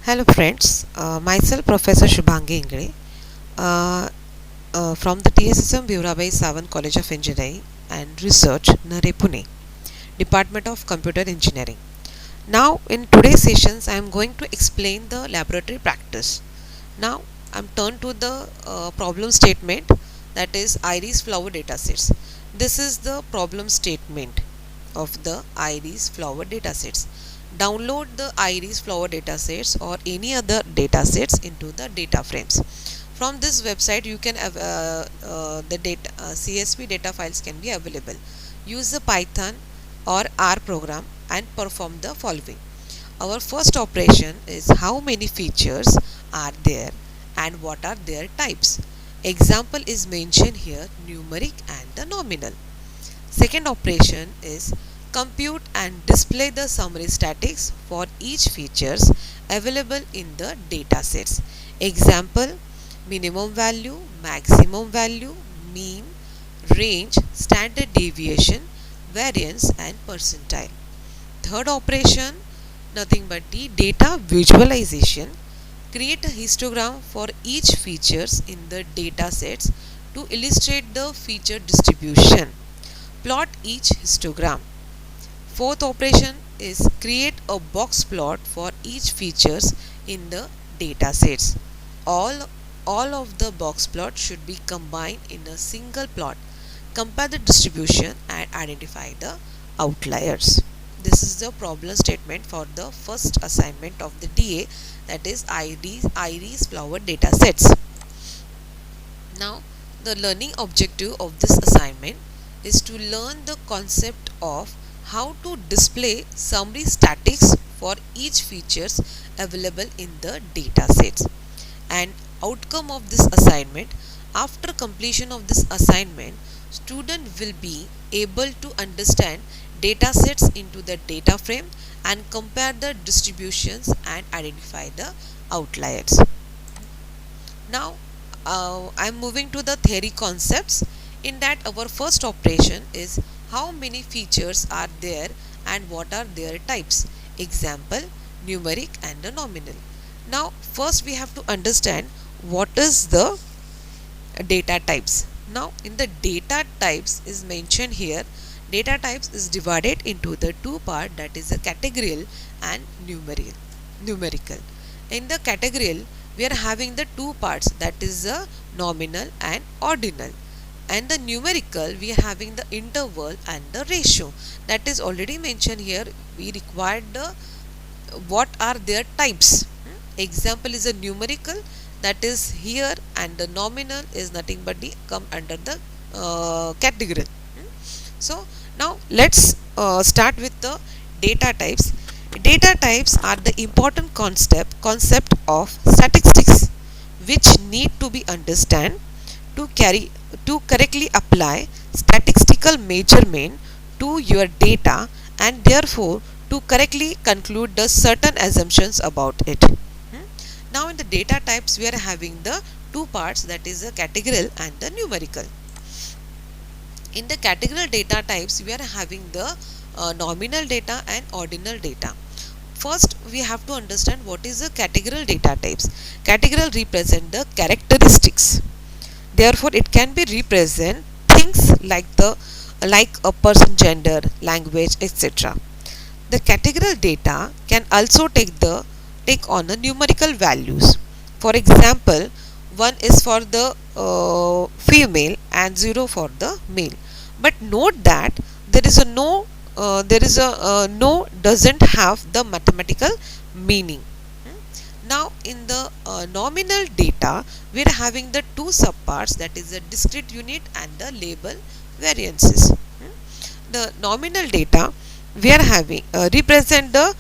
Hello friends, myself Professor Shubhangi Ingre from the TSSM Bhurabai Savan College of Engineering and Research, Nare Pune, Department of Computer Engineering. Now in today's sessions I am going to explain the laboratory practice. Now I am turned to the problem statement, that is iris flower datasets. This is the problem statement of the iris flower datasets. Download the iris flower datasets or any other datasets into the data frames. From this website you can the data CSV data files can be available. Use the Python or R program and perform the following. Our first operation is how many features are there and what are their types. Example is mentioned here, numeric and the nominal. Second operation is compute and display the summary statics for each features available in the datasets. Example, minimum value, maximum value, mean, range, standard deviation, variance and percentile. Third operation, nothing but the data visualization. Create a histogram for each features in the datasets to illustrate the feature distribution. Plot each histogram. Fourth operation is create a box plot for each features in the datasets. All of the box plots should be combined in a single plot. Compare the distribution and identify the outliers. This is the problem statement for the first assignment of the DA, that is iris flower datasets. Now the learning objective of this assignment is to learn the concept of how to display summary statics for each features available in the datasets. And outcome of this assignment, after completion of this assignment, student will be able to understand datasets into the data frame and compare the distributions and identify the outliers. Now I am moving to the theory concepts. In that, our first operation is how many features are there and what are their types. Example, numeric and the nominal. Now first we have to understand what is the data types. Now in the data types is mentioned here, data types is divided into the two parts, that is the categorical and numerical. In the categorical we are having the two parts, that is the nominal and ordinal, and the numerical we are having the interval and the ratio. That is already mentioned here. We required the what are their types. Example is a numerical, that is here, and the nominal is nothing but the come under the categorical. So now let's start with the data types. Data types are the important concept of statistics which need to be understand to correctly apply statistical measurement to your data and therefore to correctly conclude the certain assumptions about it. Now in the data types we are having the two parts, that is the categorical and the numerical. In the categorical data types we are having the nominal data and ordinal data. First we have to understand what is the categorical data types. Categorical represent the characteristics. Therefore it can be represent things like a person, gender, language, etc. The categorical data can also take on the numerical values. For example, 1 is for the female and 0 for the male. But note that there is a no doesn't have the mathematical meaning. Now in the nominal data we are having the two subparts, that is the discrete unit and the label variances. The nominal data we are having represent the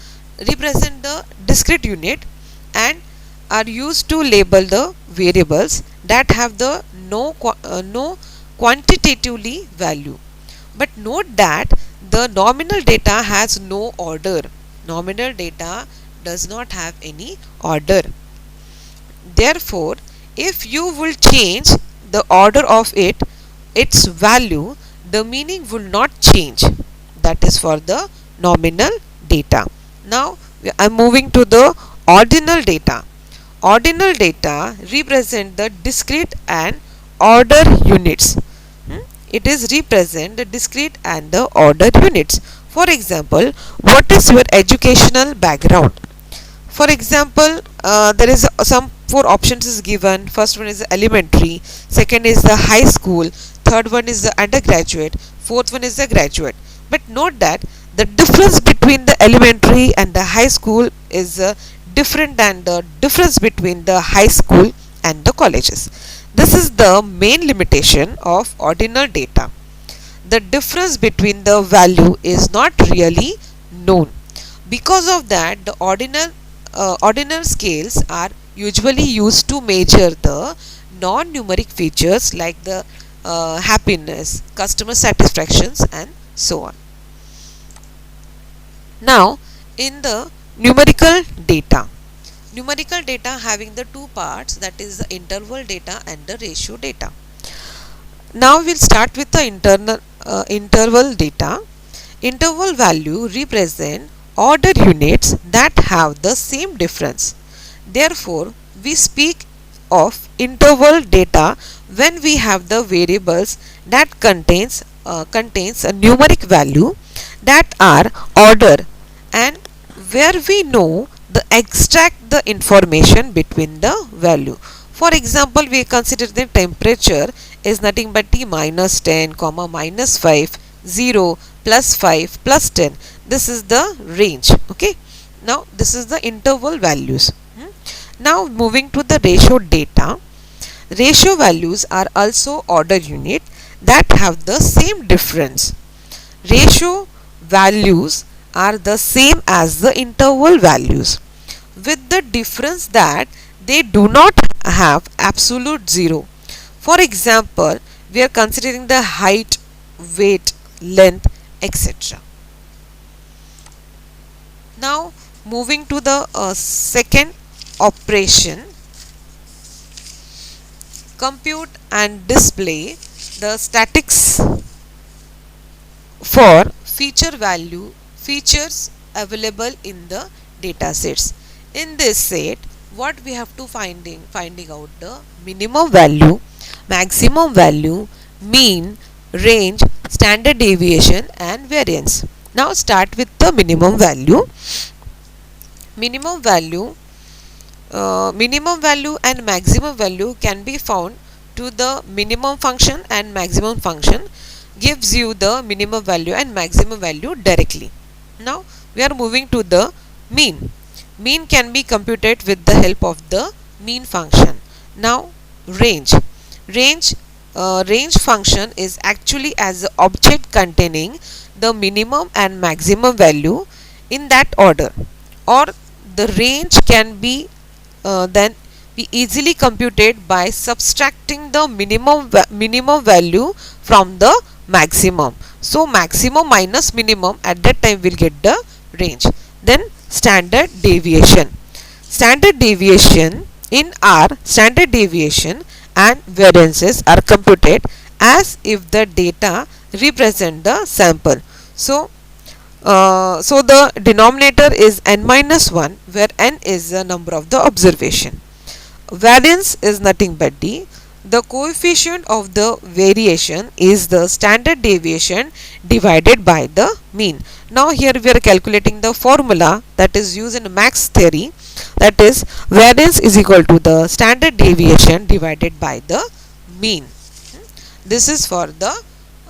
discrete unit and are used to label the variables that have the no quantitatively value. But note that the nominal data has no order. Nominal data does not have any order. Therefore if you will change the order of its value, the meaning will not change. That is for the nominal data. Now I am moving to the ordinal data. Ordinal data represent the discrete and order units. It is represent the discrete and the order units. For example, what is your educational background? For example, there is some four options is given. First one is the elementary, second is the high school, third one is the undergraduate, fourth one is the graduate. But note that the difference between the elementary and the high school is different than the difference between the high school and the colleges. This is the main limitation of ordinal data. The difference between the value is not really known. Because of that, the ordinal scales are usually used to measure the non-numeric features like the happiness, customer satisfactions, and so on. Now, in the numerical data having the two parts, that is the interval data and the ratio data. Now we'll start with the interval data. Interval value represent order units that have the same difference. Therefore, we speak of interval data when we have the variables that contains a numeric value that are order, and where we know the extract the information between the value. For example, we consider the temperature is nothing but T minus 10, comma minus 5, 0, plus 5, plus 10. This is the range. Okay. Now this is the interval values. Now moving to the ratio data. Ratio values are also order unit that have the same difference. Ratio values are the same as the interval values, with the difference that they do not have absolute zero. For example, we are considering the height, weight, length, etc. Now moving to the second operation, compute and display the statics for features available in the data sets. In this set, what we have to finding out the minimum value, maximum value, mean, range, standard deviation, and variance. Now start with the minimum value. Minimum value and maximum value can be found to the minimum function, and maximum function gives you the minimum value and maximum value directly. Now we are moving to the mean. Mean can be computed with the help of the mean function. Now range function is actually as an object containing the minimum and maximum value in that order, or the range can be then be easily computed by subtracting the minimum value from the maximum. So maximum minus minimum, at that time we'll get the range. Then standard deviation. Standard deviation and variances are computed as if the data represent the sample. So the denominator is n minus 1, where n is the number of the observation. Variance is nothing but the coefficient of the variation is the standard deviation divided by the mean. Now here we are calculating the formula that is used in max theory, that is variance is equal to the standard deviation divided by the mean. This is for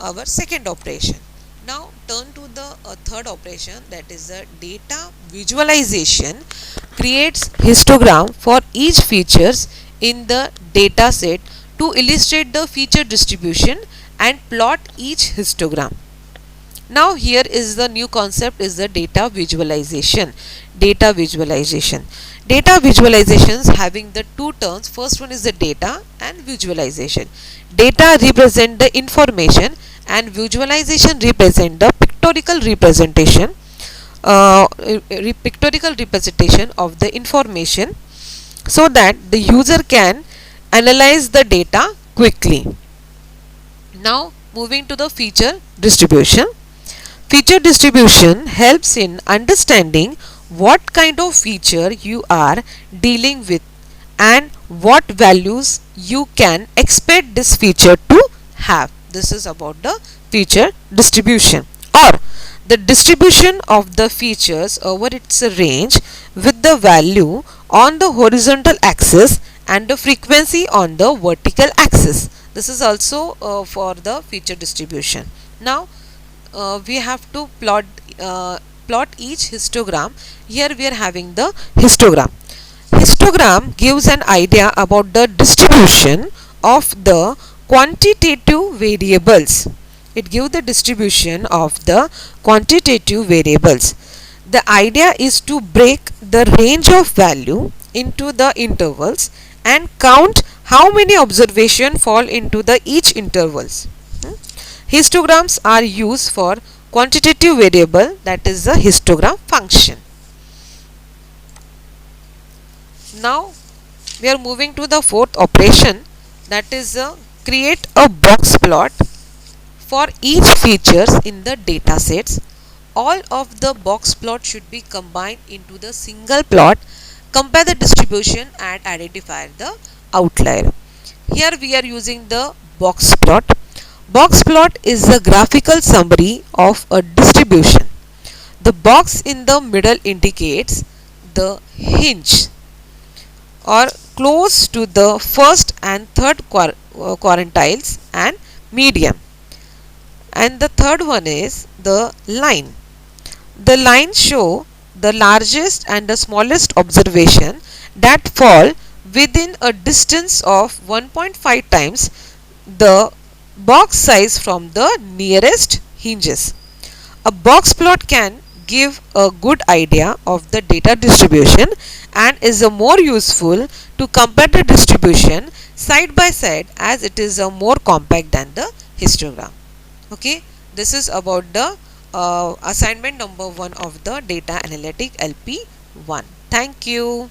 our second operation. Now turn to the third operation, that is the data visualization. Creates histogram for each features in the data set to illustrate the feature distribution and plot each histogram. Now here is the new concept, is the data visualization. Data visualizations having the two terms. First one is the data and visualization. Data represent the information and visualization represent the pictorial representation of the information, so that the user can analyze the data quickly. Now moving to the feature distribution. Feature distribution helps in understanding what kind of feature you are dealing with and what values you can expect this feature to have. This is about the feature distribution, or the distribution of the features over its range with the value on the horizontal axis and the frequency on the vertical axis. This is also for the feature distribution. Now we have to plot each histogram. Here we are having the histogram. Histogram gives an idea about the distribution of the quantitative variables. It gives the distribution of the quantitative variables. The idea is to break the range of value into the intervals and count how many observations fall into the each intervals. Histograms are used for quantitative variable, that is the histogram function. Now we are moving to the fourth operation, that is create a box plot for each features in the data sets. All of the box plot should be combined into the single plot. Compare the distribution and identify the outlier. Here we are using the box plot. Box plot is a graphical summary of a distribution. The box in the middle indicates the hinge or close to the first and third quartiles and median, and the third one is the line. The lines show the largest and the smallest observation that fall within a distance of 1.5 times the box size from the nearest hinges. A box plot can give a good idea of the data distribution and is a more useful to compare the distribution side by side, as it is a more compact than the histogram. Okay, this is about the assignment number 1 of the data analytic LP1. Thank you.